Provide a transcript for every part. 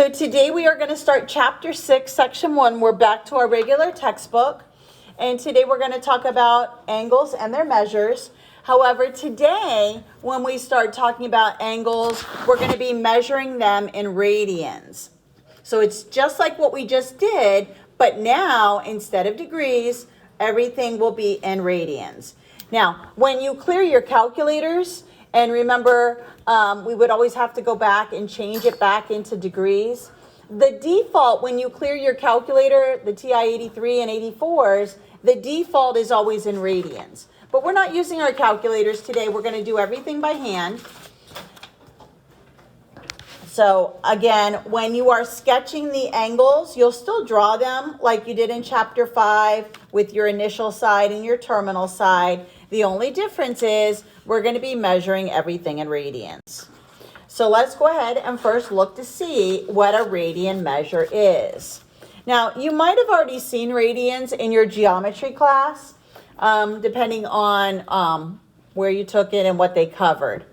So today we are going to start Chapter 6, Section 1. We're back to our regular textbook. And today we're going to talk about angles and their measures. However, today, when we start talking about angles, we're going to be measuring them in radians. So it's just like what we just did, but now, instead of degrees, everything will be in radians. Now, when you clear your calculators, and remember, we would always have to go back and change it back into degrees. The default, when you clear your calculator, the TI-83 and 84s, the default is always in radians. But we're not using our calculators today. We're going to do everything by hand. So again, when you are sketching the angles, you'll still draw them like you did in Chapter 5 with your initial side and your terminal side. The only difference is we're going to be measuring everything in radians. So let's go ahead and first look to see what a radian measure is. Now, you might have already seen radians in your geometry class, depending on where you took it and what they covered.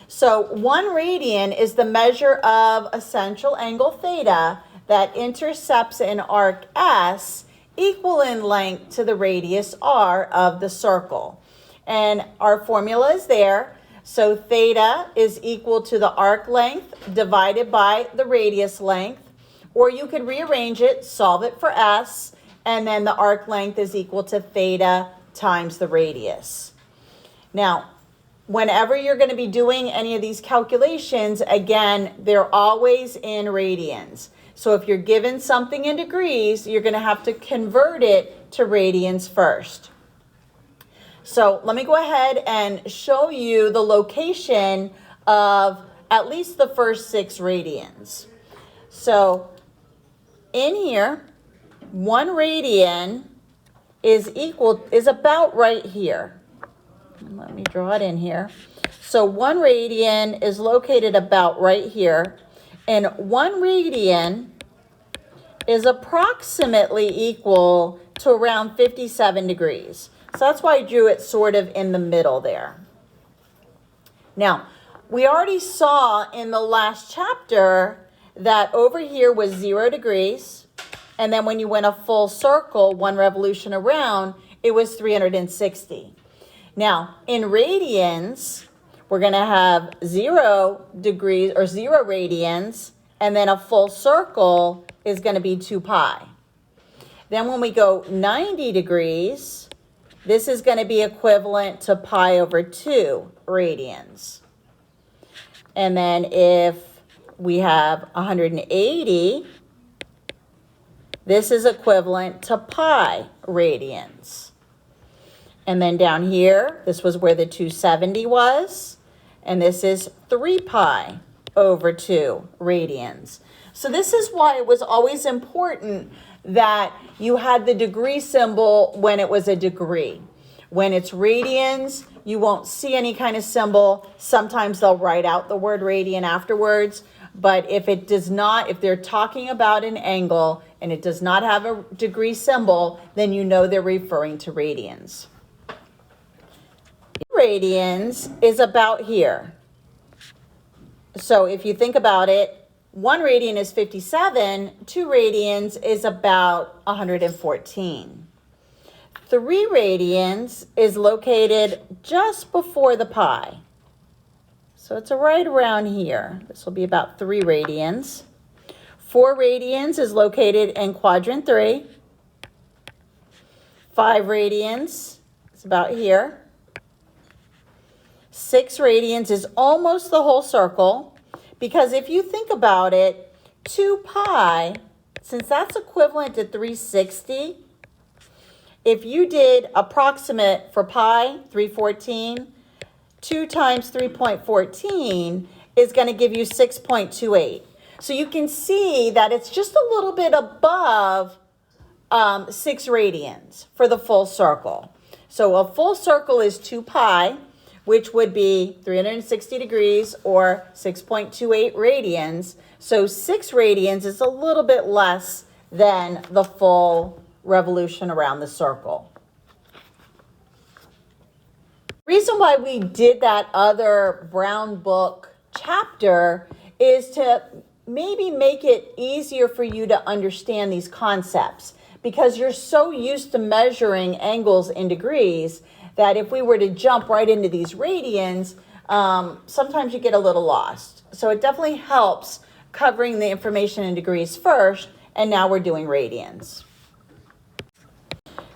So 1 radian is the measure of a central angle theta that intercepts an arc S equal in length to the radius r of the circle. And our formula is there. So theta is equal to the arc length divided by the radius length. Or you could rearrange it, solve it for S, and then the arc length is equal to theta times the radius. Now, whenever you're going to be doing any of these calculations, again, they're always in radians. So if you're given something in degrees, you're going to have to convert it to radians first. So let me go ahead and show you the location of at least the first 6 radians. So in here, 1 radian is about right here. Let me draw it in here. So 1 radian is located about right here. And 1 radian is approximately equal to around 57 degrees. So that's why I drew it sort of in the middle there. Now, we already saw in the last chapter that over here was 0 degrees. And then when you went a full circle, 1 revolution around, it was 360. Now, in radians, we're going to have 0 degrees or 0 radians, and then a full circle is going to be 2 pi. Then when we go 90 degrees, this is going to be equivalent to pi over 2 radians. And then if we have 180, this is equivalent to pi radians. And then down here, this was where the 270 was, and this is 3 pi over 2 radians. So this is why it was always important that you had the degree symbol when it was a degree. When it's radians, you won't see any kind of symbol. Sometimes they'll write out the word radian afterwards, but if it does not, if they're talking about an angle and it does not have a degree symbol, then you know they're referring to radians. Radians is about here. So if you think about it, 1 radian is 57, 2 radians is about 114. 3 radians is located just before the pi. So it's right around here. This will be about 3 radians. 4 radians is located in quadrant 3. 5 radians is about here. 6 radians is almost the whole circle, because if you think about it, 2 pi, since that's equivalent to 360, if you did approximate for pi, 314, 2 times 3.14 is going to give you 6.28. So you can see that it's just a little bit above 6 radians for the full circle. So a full circle is 2 pi, which would be 360 degrees or 6.28 radians. So 6 radians is a little bit less than the full revolution around the circle. The reason why we did that other brown book chapter is to maybe make it easier for you to understand these concepts, because you're so used to measuring angles in degrees that if we were to jump right into these radians, sometimes you get a little lost. So it definitely helps covering the information in degrees first, and now we're doing radians.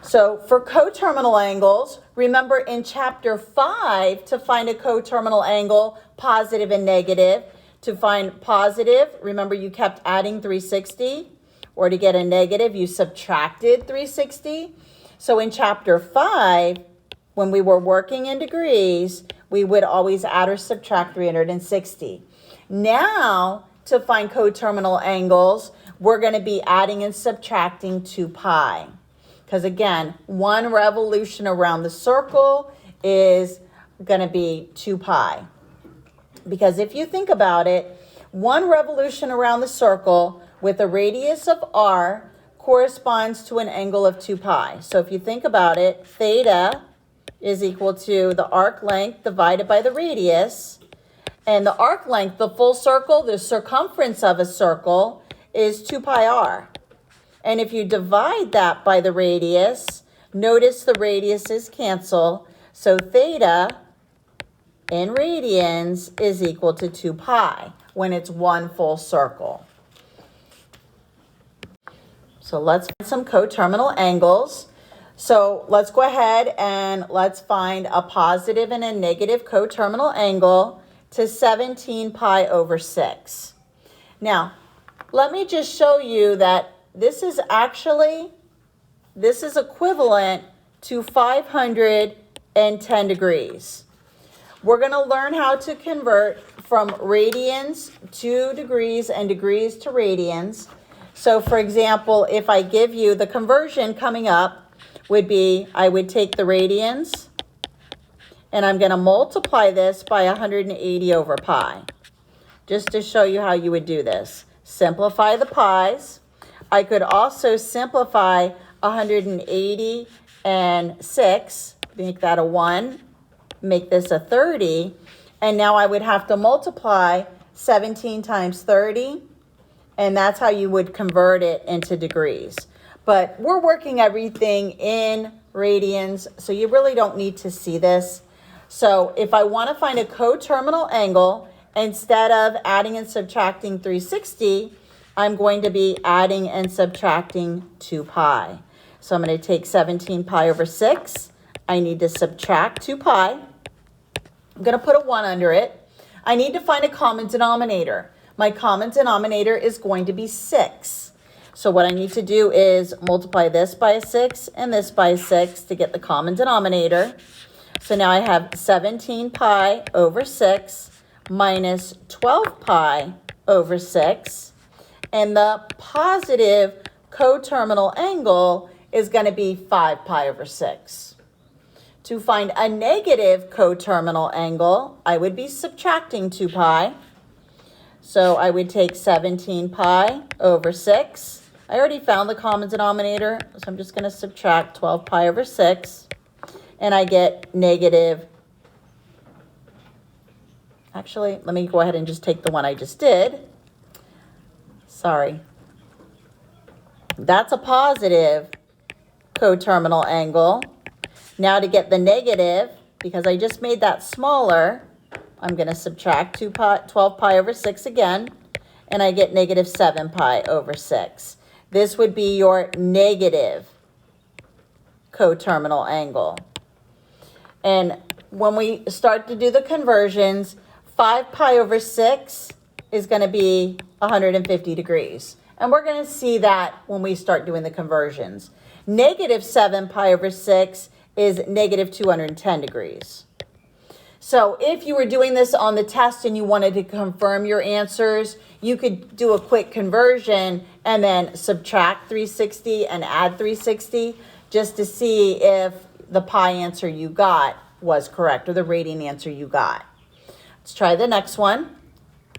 So for coterminal angles, remember in chapter 5, to find a coterminal angle, positive and negative. To find positive, remember you kept adding 360, or to get a negative, you subtracted 360. So in chapter 5, when we were working in degrees, we would always add or subtract 360. Now, to find coterminal angles, we're going to be adding and subtracting 2 pi. Because again, 1 revolution around the circle is going to be 2 pi. Because if you think about it, 1 revolution around the circle with a radius of r corresponds to an angle of 2 pi. So if you think about it, theta is equal to the arc length divided by the radius. And the arc length, the full circle, the circumference of a circle, is 2 pi r. And if you divide that by the radius, notice the radiuses cancel. So theta in radians is equal to 2 pi when it's 1 full circle. So let's find some coterminal angles. So let's go ahead and let's find a positive and a negative coterminal angle to 17 pi over 6. Now, let me just show you that this is equivalent to 510 degrees. We're going to learn how to convert from radians to degrees and degrees to radians. So for example, if I give you the conversion coming up would be, I would take the radians and I'm going to multiply this by 180 over pi. Just to show you how you would do this. Simplify the pi's. I could also simplify 180 and 6, make that a 1, make this a 30, and now I would have to multiply 17 times 30, and that's how you would convert it into degrees. But we're working everything in radians, so you really don't need to see this. So if I want to find a coterminal angle, instead of adding and subtracting 360, I'm going to be adding and subtracting 2 pi. So I'm going to take 17 pi over 6. I need to subtract 2 pi. I'm going to put a 1 under it. I need to find a common denominator. My common denominator is going to be 6. So what I need to do is multiply this by a 6 and this by a 6 to get the common denominator. So now I have 17 pi over 6 minus 12 pi over 6. And the positive coterminal angle is going to be 5 pi over 6. To find a negative coterminal angle, I would be subtracting 2 pi. So I would take 17 pi over 6. I already found the common denominator, so I'm just going to subtract 12 pi over 6. And I get negative. Actually, let me go ahead and just take the one I just did. Sorry. That's a positive coterminal angle. Now to get the negative, because I just made that smaller, I'm going to subtract 12 pi over 6 again, and I get negative 7 pi over 6. This would be your negative coterminal angle. And when we start to do the conversions, 5 pi over 6 is going to be 150 degrees. And we're going to see that when we start doing the conversions. Negative 7 pi over 6 is negative 210 degrees. So if you were doing this on the test and you wanted to confirm your answers, you could do a quick conversion and then subtract 360 and add 360 just to see if the pi answer you got was correct, or the radian answer you got. Let's try the next one.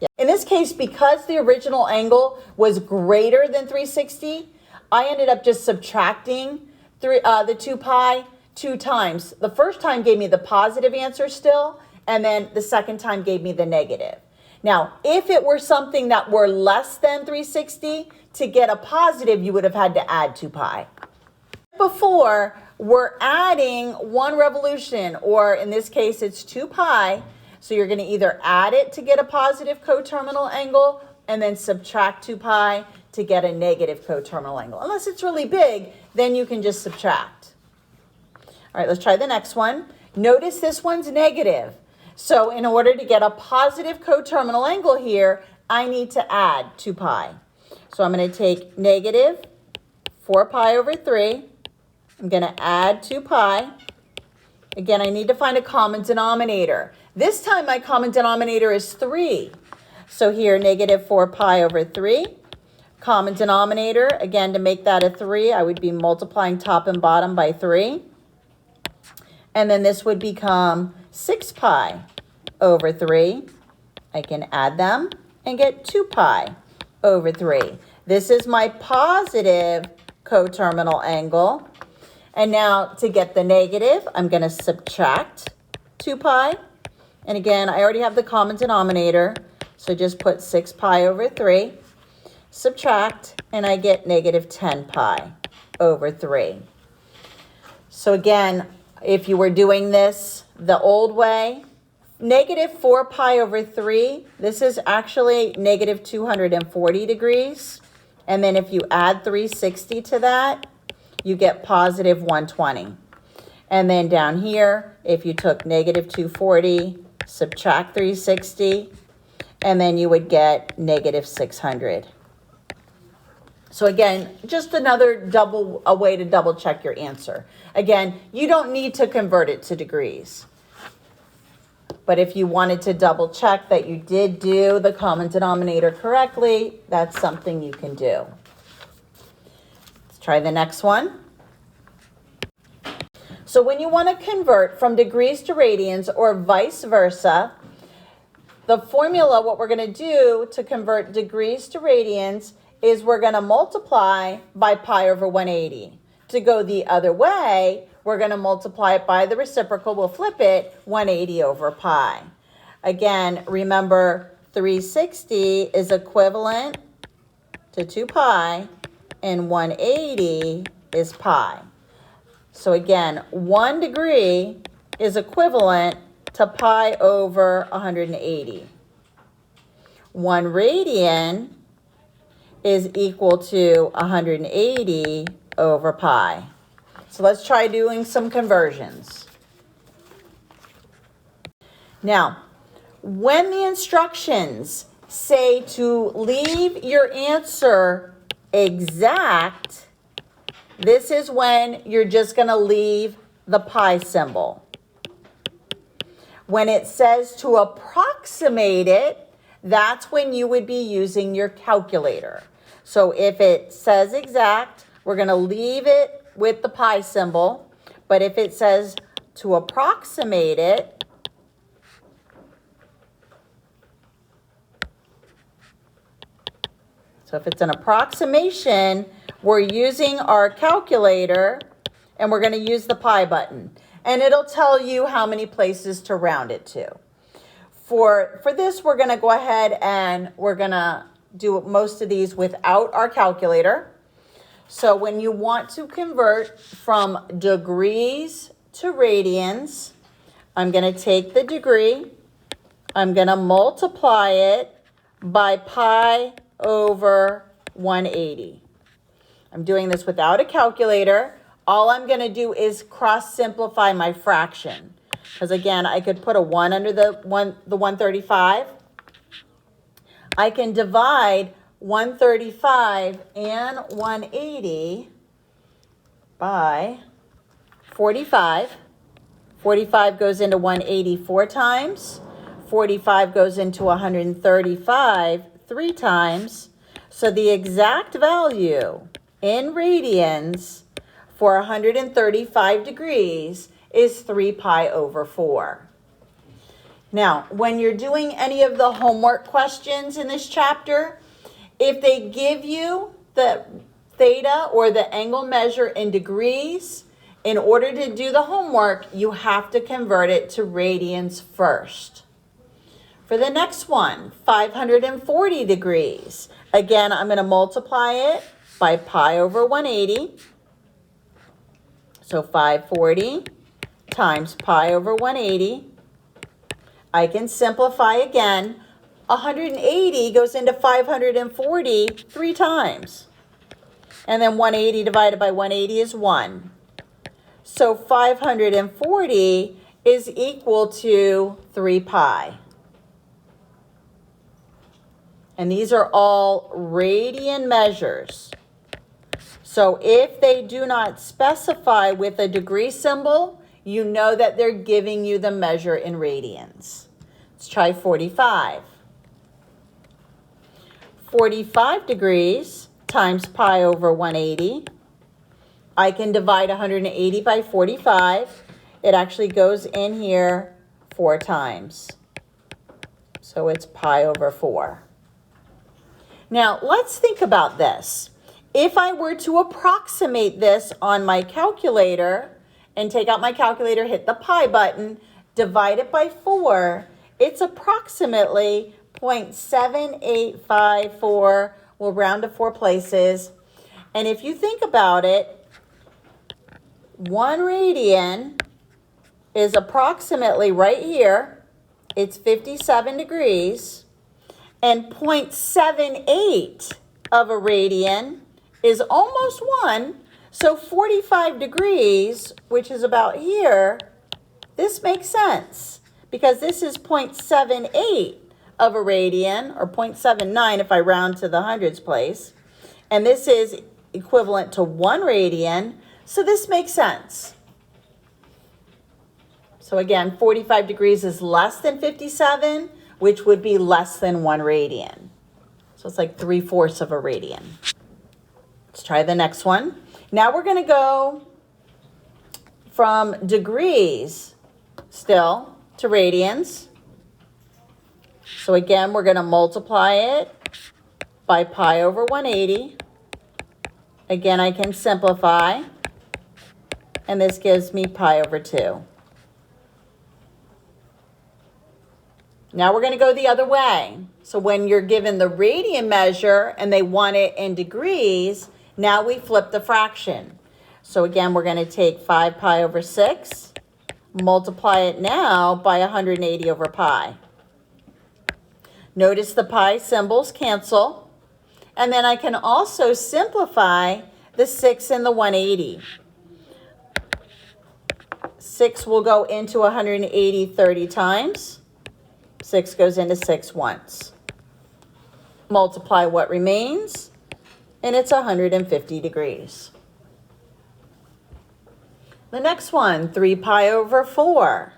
Yeah. In this case, because the original angle was greater than 360, I ended up just subtracting the 2 pi 2 times. The first time gave me the positive answer still, and then the second time gave me the negative. Now, if it were something that were less than 360, to get a positive, you would have had to add 2 pi. Before, we're adding 1 revolution, or in this case, it's 2 pi. So you're going to either add it to get a positive coterminal angle and then subtract 2 pi to get a negative coterminal angle. Unless it's really big, then you can just subtract. All right, let's try the next one. Notice this one's negative. So in order to get a positive coterminal angle here, I need to add 2 pi. So I'm going to take negative 4 pi over 3. I'm going to add 2 pi. Again, I need to find a common denominator. This time my common denominator is 3. So here, negative 4 pi over 3. Common denominator, again, to make that a 3, I would be multiplying top and bottom by 3. And then this would become 6 pi over 3. I can add them and get 2 pi over 3. This is my positive coterminal angle. And now to get the negative, I'm going to subtract 2 pi. And again, I already have the common denominator, so just put 6 pi over 3. Subtract, and I get negative 10 pi over 3. So again, if you were doing this the old way, negative 4 pi over 3, this is actually negative 240 degrees. And then if you add 360 to that, you get positive 120. And then down here, if you took negative 240, subtract 360, and then you would get negative 600. So again, just another a way to double check your answer. Again, you don't need to convert it to degrees. But if you wanted to double check that you did do the common denominator correctly, that's something you can do. Let's try the next one. So when you want to convert from degrees to radians or vice versa, the formula, what we're going to do to convert degrees to radians is we're going to multiply by pi over 180. To go the other way, we're going to multiply it by the reciprocal. We'll flip it 180 over pi. Again, remember 360 is equivalent to 2 pi and 180 is pi. So again, 1 degree is equivalent to pi over 180. 1 radian is equal to 180 over pi. So let's try doing some conversions. Now, when the instructions say to leave your answer exact, this is when you're just going to leave the pi symbol. When it says to approximate it, that's when you would be using your calculator. So if it says exact, we're going to leave it with the pi symbol. But if it says to approximate it, so if it's an approximation, we're using our calculator and we're going to use the pi button. And it'll tell you how many places to round it to. For this, we're going to go ahead and we're going to do most of these without our calculator. So when you want to convert from degrees to radians, I'm going to take the degree, I'm going to multiply it by pi over 180. I'm doing this without a calculator. All I'm going to do is cross simplify my fraction. Because again, I could put a 1 under the 135. I can divide 135 and 180 by 45. 45 goes into 180 4 times. 45 goes into 135 3 times. So the exact value in radians for 135 degrees is 3 pi over 4. Now, when you're doing any of the homework questions in this chapter, if they give you the theta or the angle measure in degrees, in order to do the homework, you have to convert it to radians first. For the next one, 540 degrees. Again, I'm going to multiply it by pi over 180. So 540 times pi over 180. I can simplify again. 180 goes into 540 3 times. And then 180 divided by 180 is 1. So 540 is equal to 3 pi. And these are all radian measures. So if they do not specify with a degree symbol, you know that they're giving you the measure in radians. Let's try 45. 45 degrees times pi over 180. I can divide 180 by 45. It actually goes in here 4 times. So it's pi over 4. Now, let's think about this. If I were to approximate this on my calculator and take out my calculator, hit the pi button, divide it by 4, it's approximately 0.7854. We'll round to 4 places. And if you think about it, 1 radian is approximately right here. It's 57 degrees. And 0.78 of a radian is almost 1. So 45 degrees, which is about here, this makes sense because this is 0.78 of a radian, or 0.79 if I round to the hundreds place. And this is equivalent to 1 radian, so this makes sense. So again, 45 degrees is less than 57, which would be less than 1 radian. So it's like 3/4 of a radian. Let's try the next one. Now we're going to go from degrees still to radians. So again, we're going to multiply it by pi over 180. Again, I can simplify, and this gives me pi over 2. Now we're going to go the other way. So when you're given the radian measure and they want it in degrees, now we flip the fraction. So again, we're going to take 5 pi over 6, multiply it now by 180 over pi. Notice the pi symbols cancel. And then I can also simplify the 6 and the 180. 6 will go into 180 30 times. 6 goes into 6 once. Multiply what remains, and it's 150 degrees. The next one, 3 pi over 4.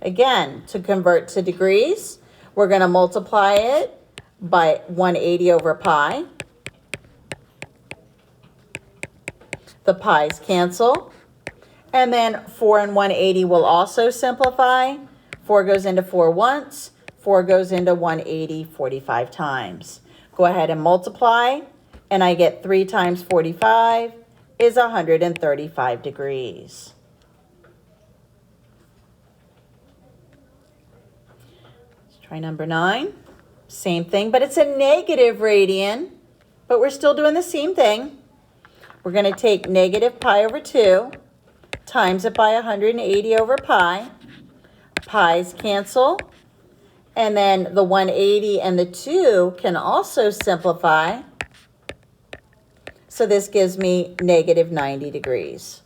Again, to convert to degrees, we're going to multiply it by 180 over pi. The pi's cancel. And then 4 and 180 will also simplify. 4 goes into 4 once. 4 goes into 180 45 times. Go ahead and multiply, and I get 3 times 45 is 135 degrees. Let's try number 9. Same thing, but it's a negative radian, but we're still doing the same thing. We're going to take negative pi over 2, times it by 180 over pi. Pi's cancel, and then the 180 and the 2 can also simplify. So this gives me negative 90 degrees.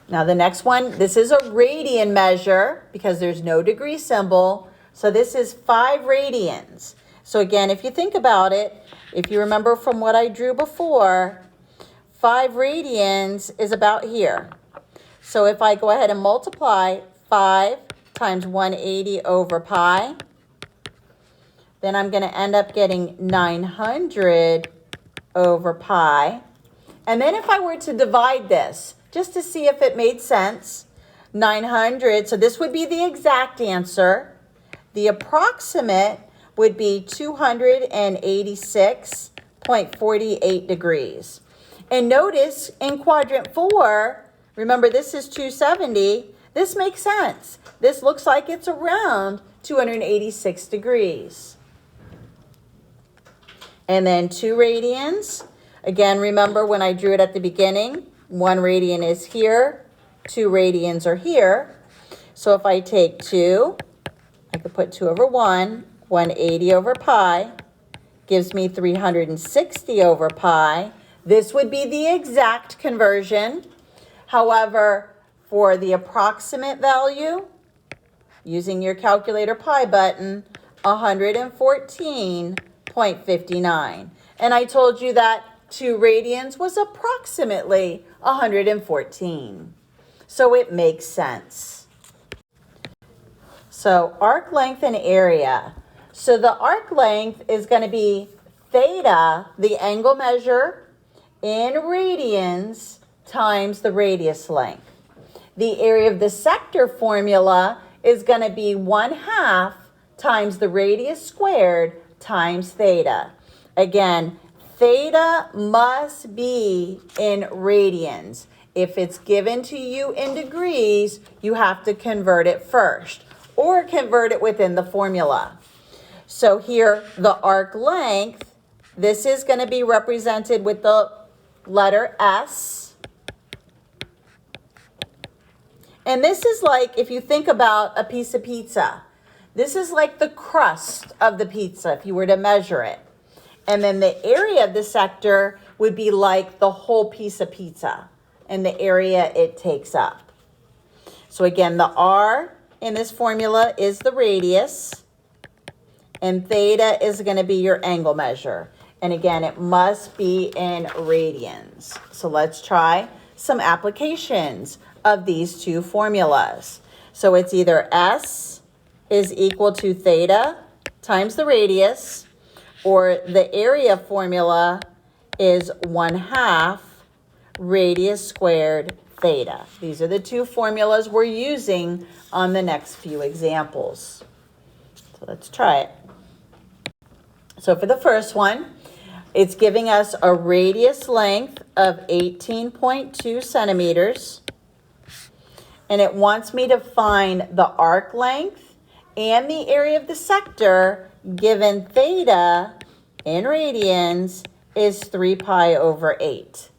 Now the next one, this is a radian measure because there's no degree symbol. So this is 5 radians. So again, if you think about it, if you remember from what I drew before, 5 radians is about here. So if I go ahead and multiply 5 times 180 over pi, then I'm going to end up getting 900 over pi. And then if I were to divide this, just to see if it made sense, 900, so this would be the exact answer. The approximate would be 286.48 degrees. And notice in quadrant 4, remember this is 270, this makes sense. This looks like it's around 286 degrees. And then 2 radians. Again, remember when I drew it at the beginning, 1 radian is here, 2 radians are here. So if I take 2, I could put 2 over 1, 180 over pi, gives me 360 over pi. This would be the exact conversion. However, for the approximate value, using your calculator pi button, 114.59. And I told you that 2 radians was approximately 114. So it makes sense. So arc length and area. So the arc length is going to be theta, the angle measure, in radians times the radius length. The area of the sector formula is going to be 1/2 times the radius squared times theta. Again, theta must be in radians. If it's given to you in degrees, you have to convert it first or convert it within the formula. So here, the arc length, this is going to be represented with the letter S. And this is like, if you think about a piece of pizza, this is like the crust of the pizza if you were to measure it. And then the area of the sector would be like the whole piece of pizza and the area it takes up. So again, the R in this formula is the radius, and theta is going to be your angle measure. And again, it must be in radians. So let's try some applications of these two formulas. So it's either S is equal to theta times the radius, or the area formula is 1/2 radius squared theta. These are the two formulas we're using on the next few examples. So let's try it. So for the first one, it's giving us a radius length of 18.2 centimeters. And it wants me to find the arc length and the area of the sector given theta in radians is 3 pi over 8.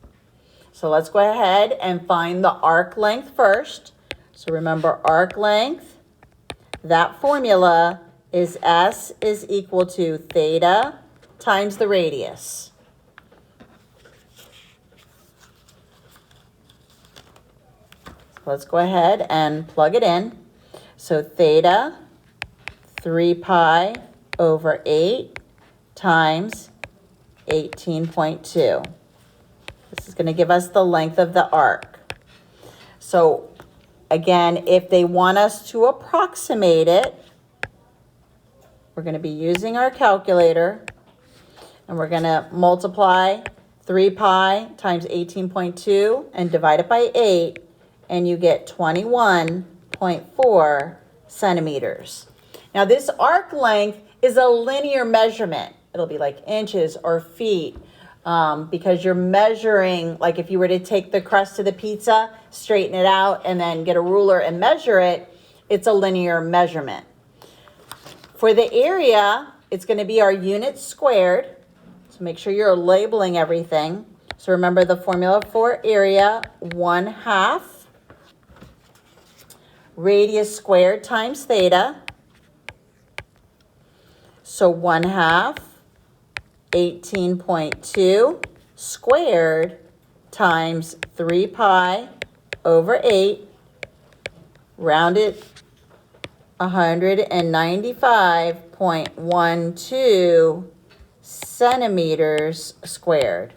So let's go ahead and find the arc length first. So remember, arc length, that formula is S is equal to theta times the radius. Let's go ahead and plug it in. So theta, 3 pi over 8 times 18.2. This is going to give us the length of the arc. So again, if they want us to approximate it, we're going to be using our calculator, and we're going to multiply 3 pi times 18.2 and divide it by 8. And you get 21.4 centimeters. Now this arc length is a linear measurement. It'll be like inches or feet because you're measuring, like if you were to take the crust of the pizza, straighten it out, and then get a ruler and measure it, it's a linear measurement. For the area, it's going to be our units squared. So make sure you're labeling everything. So remember the formula for area, 1/2 radius squared times theta. So 1/2 18.2 squared times 3 pi over 8, rounded 195.12 centimeters squared.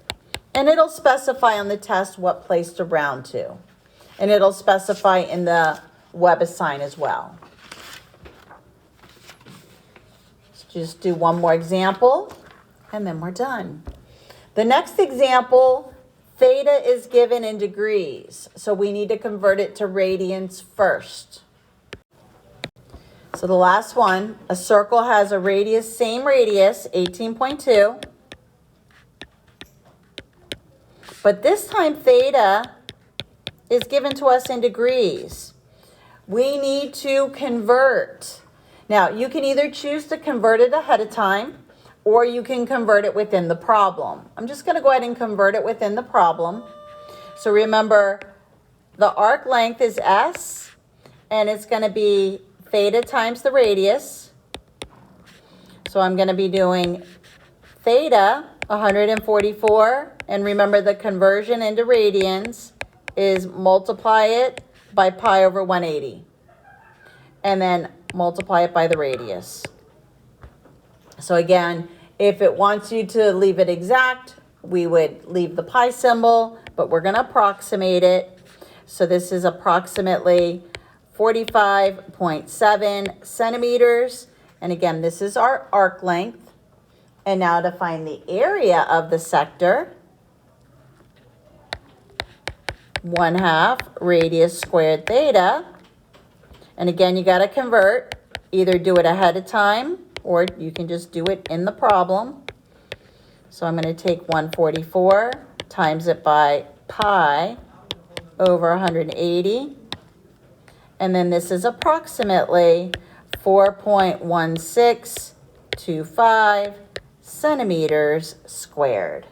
And it'll specify on the test what place to round to. And it'll specify in the web assign as well. Let's just do one more example and then we're done. The next example, theta is given in degrees, so we need to convert it to radians first. So the last one, a circle has a radius, same radius, 18.2. But this time theta is given to us in degrees. We need to convert. Now, you can either choose to convert it ahead of time, or you can convert it within the problem. I'm just going to go ahead and convert it within the problem. So remember, the arc length is S, and it's going to be theta times the radius. So I'm going to be doing theta, 144, and remember the conversion into radians is multiply it by pi over 180, and then multiply it by the radius. So again, if it wants you to leave it exact, we would leave the pi symbol, but we're going to approximate it. So this is approximately 45.7 centimeters. And again, this is our arc length. And now to find the area of the sector, 1/2 radius squared theta. And again, you got to convert. Either do it ahead of time, or you can just do it in the problem. So I'm going to take 144, times it by pi over 180. And then this is approximately 4.1625 centimeters squared.